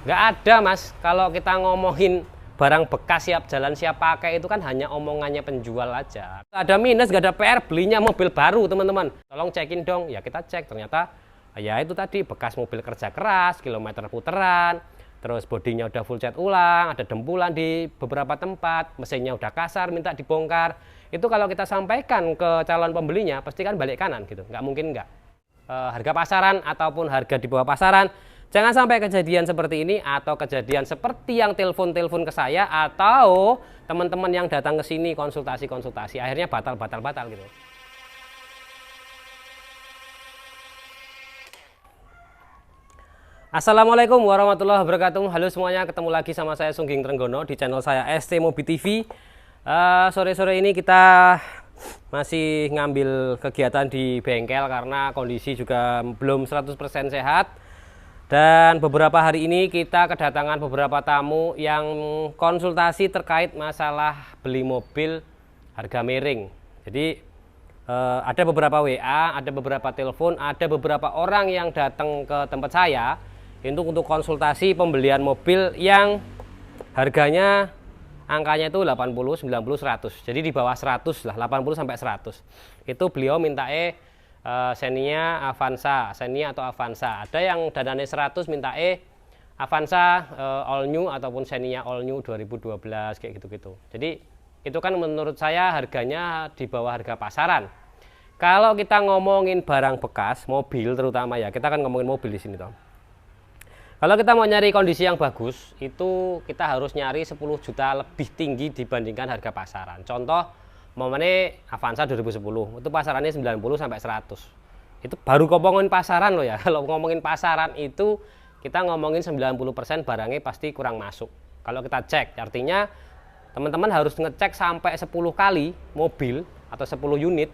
Nggak ada mas, kalau kita ngomongin barang bekas siap jalan siap pakai itu kan hanya omongannya penjual aja. Nggak ada minus, nggak ada PR, belinya mobil baru teman-teman. Tolong cekin dong, ya kita cek ternyata ya itu tadi bekas mobil kerja keras, kilometer puteran, terus bodinya udah full cat ulang, ada dempulan di beberapa tempat, mesinnya udah kasar minta dibongkar. Itu kalau kita sampaikan ke calon pembelinya pasti kan balik kanan gitu, nggak mungkin nggak. Harga pasaran ataupun harga di bawah pasaran. Jangan sampai kejadian seperti ini atau kejadian seperti yang telepon-telepon ke saya atau teman-teman yang datang ke sini konsultasi-konsultasi akhirnya batal gitu. Assalamualaikum warahmatullahi wabarakatuh. Halo semuanya, ketemu lagi sama saya Sungging Trenggono di channel saya ST Mobi TV. Sore-sore ini kita masih ngambil kegiatan di bengkel karena kondisi juga belum 100% sehat. Dan beberapa hari ini kita kedatangan beberapa tamu yang konsultasi terkait masalah beli mobil harga miring. Jadi ada beberapa WA, ada beberapa telepon, ada beberapa orang yang datang ke tempat saya untuk konsultasi pembelian mobil yang harganya angkanya itu 80, 90, 100. Jadi di bawah 100 lah, 80 sampai 100. Itu beliau minta Xenia Avanza, Xenia atau Avanza. Ada yang dananya 100 minta Avanza all new ataupun Xenia all new 2012 kayak gitu-gitu. Jadi itu kan menurut saya harganya di bawah harga pasaran. Kalau kita ngomongin barang bekas, mobil terutama ya, kita kan ngomongin mobil di sini toh. Kalau kita mau nyari kondisi yang bagus, itu kita harus nyari 10 juta lebih tinggi dibandingkan harga pasaran. Contoh momennya Avanza 2010 itu pasarannya 90 sampai 100. Itu baru ngomongin pasaran loh ya. Kalau ngomongin pasaran itu kita ngomongin 90% barangnya pasti kurang masuk. Kalau kita cek, artinya teman-teman harus ngecek sampai 10 kali mobil atau 10 unit.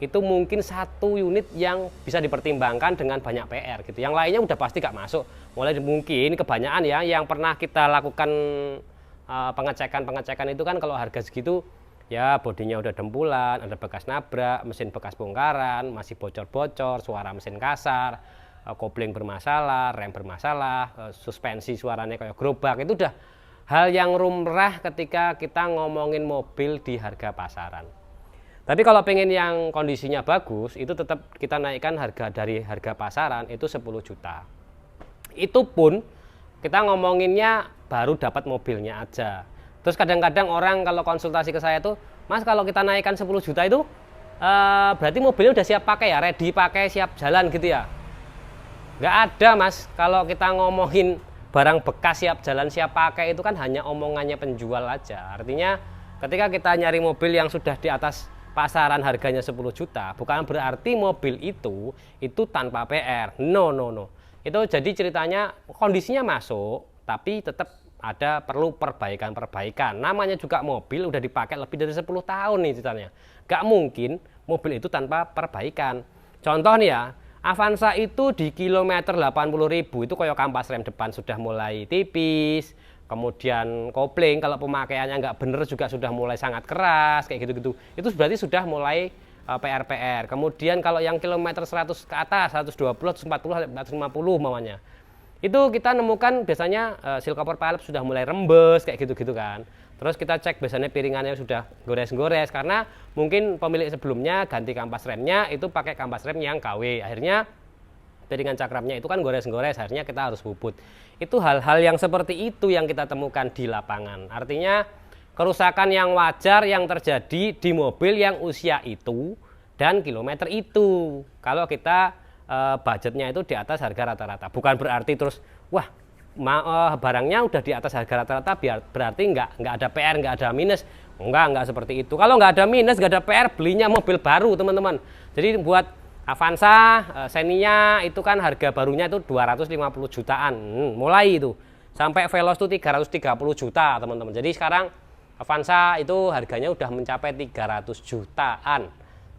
Itu mungkin satu unit yang bisa dipertimbangkan dengan banyak PR gitu. Yang lainnya udah pasti gak masuk. Mulai mungkin kebanyakan ya yang pernah kita lakukan pengecekan itu kan kalau harga segitu ya bodinya udah dempulan, ada bekas nabrak, mesin bekas bongkaran, masih bocor-bocor, suara mesin kasar, kopling bermasalah, rem bermasalah, suspensi suaranya kayak gerobak. Itu udah hal yang lumrah ketika kita ngomongin mobil di harga pasaran. Tapi kalau pengen yang kondisinya bagus, itu tetap kita naikkan harga dari harga pasaran itu 10 juta. Itu pun kita ngomonginnya baru dapat mobilnya aja. Terus kadang-kadang orang kalau konsultasi ke saya tuh, Mas kalau kita naikkan 10 juta itu berarti mobilnya udah siap pakai ya, ready pakai, siap jalan gitu ya. Nggak ada mas, kalau kita ngomongin barang bekas siap jalan, siap pakai itu kan hanya omongannya penjual aja. Artinya ketika kita nyari mobil yang sudah di atas pasaran harganya 10 juta, bukan berarti mobil itu tanpa PR. No. Itu jadi ceritanya kondisinya masuk, tapi tetap ada perlu perbaikan. Namanya juga mobil udah dipakai lebih dari 10 tahun nih ceritanya. Gak mungkin mobil itu tanpa perbaikan. Contoh nih ya, Avanza itu di kilometer 80.000 itu kayak kampas rem depan sudah mulai tipis. Kemudian kopling kalau pemakaiannya nggak bener juga sudah mulai sangat keras kayak gitu-gitu. Itu berarti sudah mulai PR. Kemudian kalau yang kilometer 100 ke atas, 120, 140, 150 mamanya. Itu kita nemukan biasanya seal cover valve sudah mulai rembes kayak gitu-gitu kan. Terus kita cek biasanya piringannya sudah gores-gores karena mungkin pemilik sebelumnya ganti kampas remnya itu pakai kampas rem yang KW. Akhirnya piringan cakramnya itu kan gores-gores, akhirnya kita harus bubut. Itu hal-hal yang seperti itu yang kita temukan di lapangan. Artinya kerusakan yang wajar yang terjadi di mobil yang usia itu dan kilometer itu. Kalau kita budgetnya itu di atas harga rata-rata, bukan berarti terus wah barangnya udah di atas harga rata-rata berarti nggak ada PR, nggak ada minus. Enggak seperti itu. Kalau nggak ada minus, nggak ada PR, belinya mobil baru teman-teman. Jadi buat Avanza, Xenia itu kan harga barunya itu 250 jutaan mulai itu sampai Veloz itu 330 juta teman-teman. Jadi sekarang Avanza itu harganya udah mencapai 300 jutaan.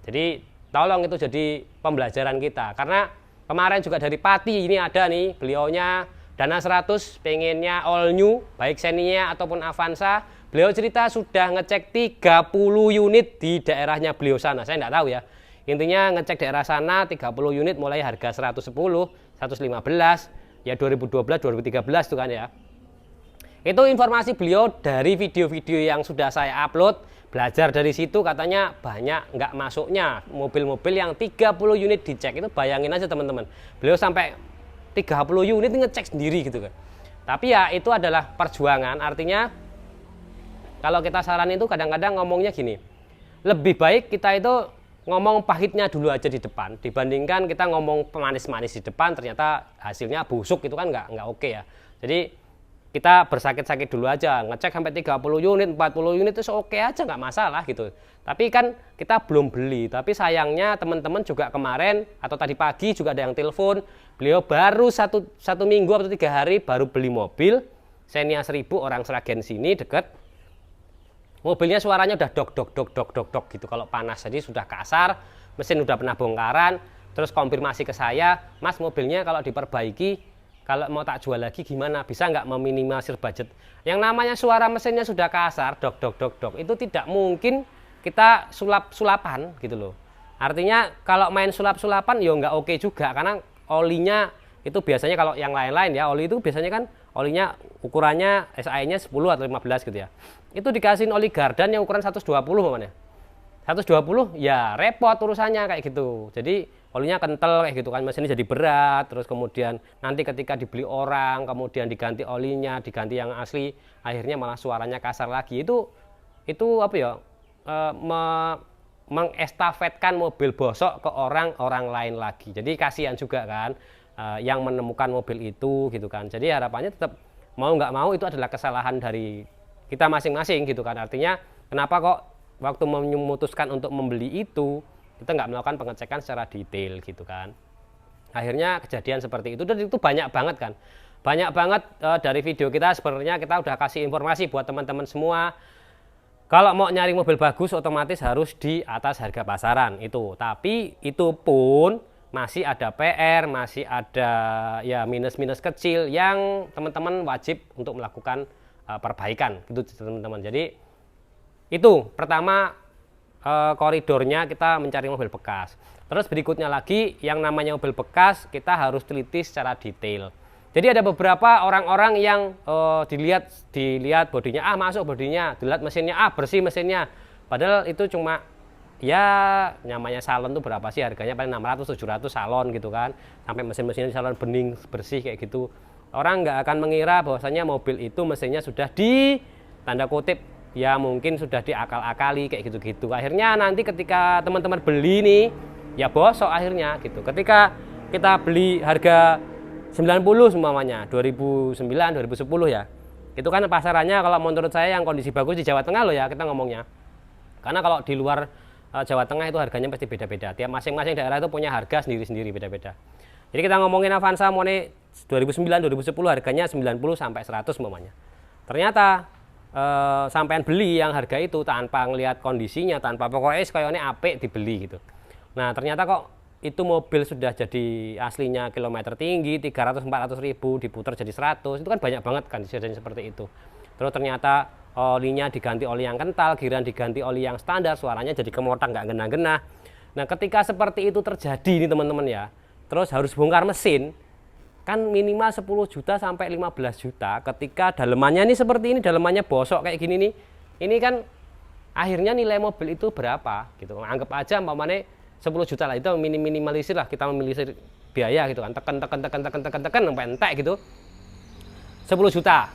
Jadi tolong itu jadi pembelajaran kita. Karena kemarin juga dari Pati ini ada nih, beliaunya dana 100 pengennya all new, baik Xenia ataupun Avanza. Beliau cerita sudah ngecek 30 unit di daerahnya beliau sana. Saya nggak tahu ya. Intinya ngecek daerah sana 30 unit mulai harga 110, 115, ya 2012 2013 itu kan ya. Itu informasi beliau dari video-video yang sudah saya upload. Belajar dari situ katanya banyak nggak masuknya mobil-mobil yang 30 unit dicek. Itu bayangin aja teman-teman, beliau sampai 30 unit ngecek sendiri gitu kan. Tapi ya itu adalah perjuangan, artinya kalau kita saran itu kadang-kadang ngomongnya gini, lebih baik kita itu ngomong pahitnya dulu aja di depan dibandingkan kita ngomong manis-manis di depan ternyata hasilnya busuk, itu kan nggak oke ya. Jadi kita bersakit-sakit dulu aja, ngecek sampai 30 unit, 40 unit itu oke aja, nggak masalah gitu. Tapi kan kita belum beli, tapi sayangnya teman-teman juga kemarin atau tadi pagi juga ada yang telepon, beliau baru satu minggu atau 3 hari baru beli mobil, Xenia 1000 orang Sragen sini deket. Mobilnya suaranya udah dok gitu kalau panas, jadi sudah kasar, mesin udah pernah bongkaran, terus konfirmasi ke saya, Mas mobilnya kalau diperbaiki, kalau mau tak jual lagi gimana, bisa nggak meminimalisir budget. Yang namanya suara mesinnya sudah kasar, dok, itu tidak mungkin kita sulap-sulapan gitu loh. Artinya kalau main sulap-sulapan ya nggak oke juga, karena olinya itu biasanya kalau yang lain-lain ya, oli itu biasanya kan olinya ukurannya SAE-nya 10 atau 15 gitu ya. Itu dikasihin oli Gardan yang ukuran 120 namanya. 120 ya repot urusannya kayak gitu. Jadi olinya kental kayak gitu kan, mesinnya jadi berat, terus kemudian nanti ketika dibeli orang, kemudian diganti olinya, diganti yang asli, akhirnya malah suaranya kasar lagi. Itu apa ya, mengestafetkan mobil bosok ke orang lain lagi. Jadi kasihan juga kan yang menemukan mobil itu gitu kan. Jadi harapannya tetap mau nggak mau itu adalah kesalahan dari kita masing-masing gitu kan. Artinya kenapa kok waktu memutuskan untuk membeli itu kita nggak melakukan pengecekan secara detail gitu kan. Akhirnya kejadian seperti itu, dan itu banyak banget kan. Banyak banget dari video kita sebenarnya kita udah kasih informasi buat teman-teman semua. Kalau mau nyari mobil bagus otomatis harus di atas harga pasaran itu. Tapi itu pun masih ada PR, masih ada ya minus-minus kecil yang teman-teman wajib untuk melakukan perbaikan gitu teman-teman. Jadi itu pertama, koridornya kita mencari mobil bekas. Terus berikutnya lagi yang namanya mobil bekas kita harus teliti secara detail. Jadi ada beberapa orang-orang yang dilihat bodinya, masuk bodinya, dilihat mesinnya, bersih mesinnya. Padahal itu cuma ya namanya salon tuh berapa sih harganya, paling 600-700 salon gitu kan. Sampai mesin-mesinnya salon bening bersih kayak gitu. Orang nggak akan mengira bahwasanya mobil itu mesinnya sudah di tanda kutip ya mungkin sudah diakal-akali kayak gitu-gitu. Akhirnya nanti ketika teman-teman beli nih ya bosok akhirnya gitu. Ketika kita beli harga 90 semuanya 2009 2010 ya, itu kan pasarannya kalau menurut saya yang kondisi bagus di Jawa Tengah loh ya kita ngomongnya. Karena kalau di luar Jawa Tengah itu harganya pasti beda-beda, tiap masing-masing daerah itu punya harga sendiri-sendiri beda-beda. Jadi kita ngomongin Avanza Mone 2009 2010 harganya 90 sampai 100 semuanya. Ternyata sampean beli yang harga itu tanpa ngelihat kondisinya, tanpa pokoknya kayaknya apik dibeli gitu. Nah ternyata kok itu mobil sudah jadi aslinya kilometer tinggi 300-400 ribu diputar jadi 100, itu kan banyak banget kan kejadian seperti itu. Terus ternyata olinya diganti oli yang kental, giran diganti oli yang standar, suaranya jadi kemotak nggak genah-genah. Nah ketika seperti itu terjadi nih teman-teman ya, terus harus bongkar mesin, kan minimal 10 juta sampai 15 juta. Ketika dalemannya ini seperti ini, dalemannya bosok kayak gini nih, ini kan akhirnya nilai mobil itu berapa gitu. Anggap aja umpamanya 10 juta lah, itu minimalisir lah, kita memilih biaya gitu kan, tekan sampai entek gitu. 10 juta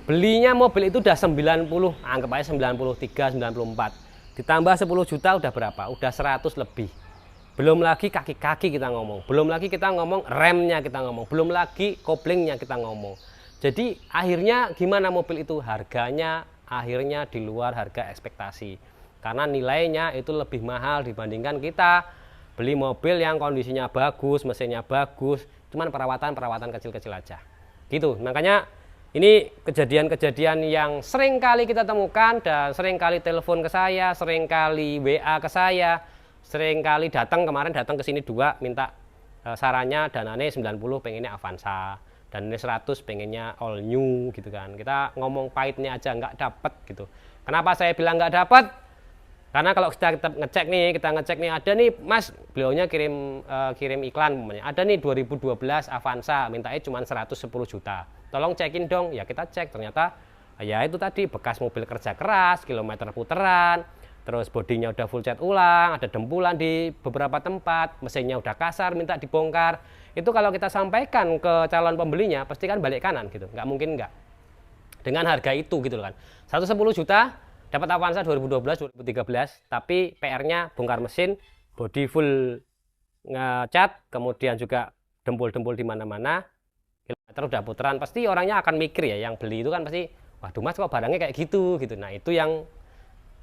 belinya mobil itu udah 90, anggap aja 93, 94 ditambah 10 juta udah berapa? Udah 100 lebih. Belum lagi kaki-kaki kita ngomong, belum lagi kita ngomong remnya kita ngomong, belum lagi koplingnya kita ngomong. Jadi akhirnya gimana mobil itu? Harganya akhirnya di luar harga ekspektasi. Karena nilainya itu lebih mahal dibandingkan kita beli mobil yang kondisinya bagus, mesinnya bagus, cuman perawatan kecil-kecil aja. Gitu, makanya ini kejadian-kejadian yang sering kali kita temukan dan sering kali telepon ke saya, sering kali WA ke saya, sering kali kemarin datang ke sini 2 minta sarannya, danane 90 pengennya Avanza, dan ini 100 pengennya all new gitu kan. Kita ngomong pahitnya aja nggak dapet gitu. Kenapa saya bilang nggak dapet? Karena kalau kita ngecek nih ada nih Mas, beliaunya kirim iklan umpamanya. Ada nih 2012 Avanza, mintanya cuma 110 juta. Tolong cekin dong. Ya kita cek, ternyata ya itu tadi bekas mobil kerja keras, kilometer puteran, terus bodinya udah full cat ulang, ada dempulan di beberapa tempat, mesinnya udah kasar, minta dibongkar. Itu kalau kita sampaikan ke calon pembelinya, pasti kan balik kanan gitu. Nggak mungkin nggak. Dengan harga itu gitu loh kan. 110 juta dapat Avanza 2012 2013, tapi PR-nya bongkar mesin, body full ngecat, kemudian juga dempul-dempul di mana-mana, kilometer udah puteran, pasti orangnya akan mikir ya, yang beli itu kan pasti, waduh Mas kok barangnya kayak gitu. Nah itu yang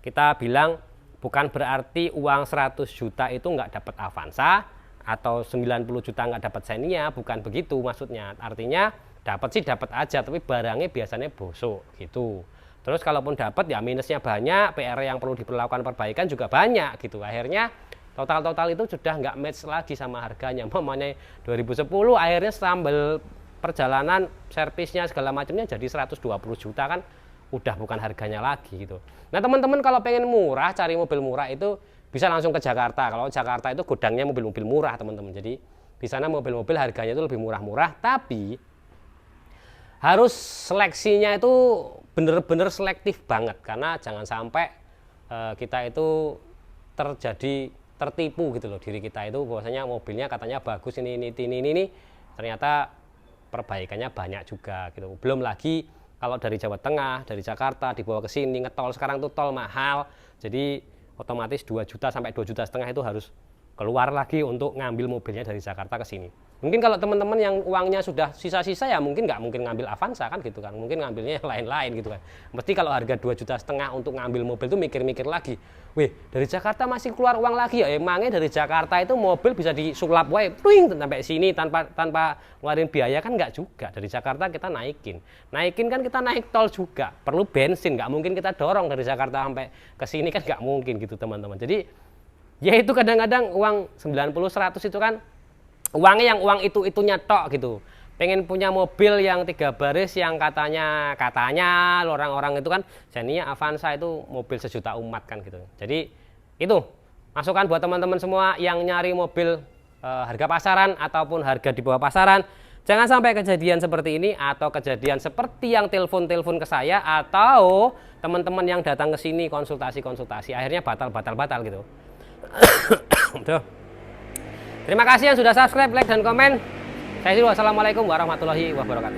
kita bilang, bukan berarti uang 100 juta itu nggak dapat Avanza, atau 90 juta nggak dapat Xenia, bukan begitu maksudnya. Artinya dapat sih dapat aja, tapi barangnya biasanya bosok gitu. Terus kalaupun dapat ya minusnya banyak, PR yang perlu diperlakukan perbaikan juga banyak gitu. Akhirnya total itu sudah nggak match lagi sama harganya. Umpamanya 2010 akhirnya sambal perjalanan, servisnya segala macamnya jadi 120 juta kan udah bukan harganya lagi gitu. Nah teman-teman kalau pengen murah, cari mobil murah itu bisa langsung ke Jakarta. Kalau Jakarta itu gudangnya mobil-mobil murah teman-teman. Jadi di sana mobil-mobil harganya itu lebih murah-murah, tapi harus seleksinya itu bener-bener selektif banget, karena jangan sampai kita itu tertipu gitu loh, diri kita itu bahwasanya mobilnya katanya bagus ini ternyata perbaikannya banyak juga gitu. Belum lagi kalau dari Jawa Tengah, dari Jakarta dibawa ke sini ngetol, sekarang tuh tol mahal, jadi otomatis 2 juta sampai 2,5 juta itu harus keluar lagi untuk ngambil mobilnya dari Jakarta ke sini. Mungkin kalau teman-teman yang uangnya sudah sisa-sisa ya mungkin nggak mungkin ngambil Avanza kan gitu kan, mungkin ngambilnya yang lain-lain gitu kan. Mesti kalau harga 2,5 juta untuk ngambil mobil itu mikir-mikir lagi, weh dari Jakarta masih keluar uang lagi ya, emangnya dari Jakarta itu mobil bisa disulap wae sampai sini tanpa ngeluarin biaya kan, nggak juga. Dari Jakarta kita naikin kan, kita naik tol juga perlu bensin, nggak mungkin kita dorong dari Jakarta sampai ke sini kan, nggak mungkin gitu teman-teman. Jadi ya itu kadang-kadang uang 90-100 itu kan uangnya yang uang itunya tok gitu. Pengen punya mobil yang 3 baris yang katanya orang-orang itu kan Xenia, Avanza itu mobil sejuta umat kan gitu. Jadi itu masukan buat teman-teman semua yang nyari mobil harga pasaran ataupun harga di bawah pasaran. Jangan sampai kejadian seperti ini atau kejadian seperti yang telepon ke saya atau teman-teman yang datang ke sini konsultasi akhirnya batal gitu. Tuh. Terima kasih yang sudah subscribe, like, dan komen. Saya Zul, wassalamualaikum warahmatullahi wabarakatuh.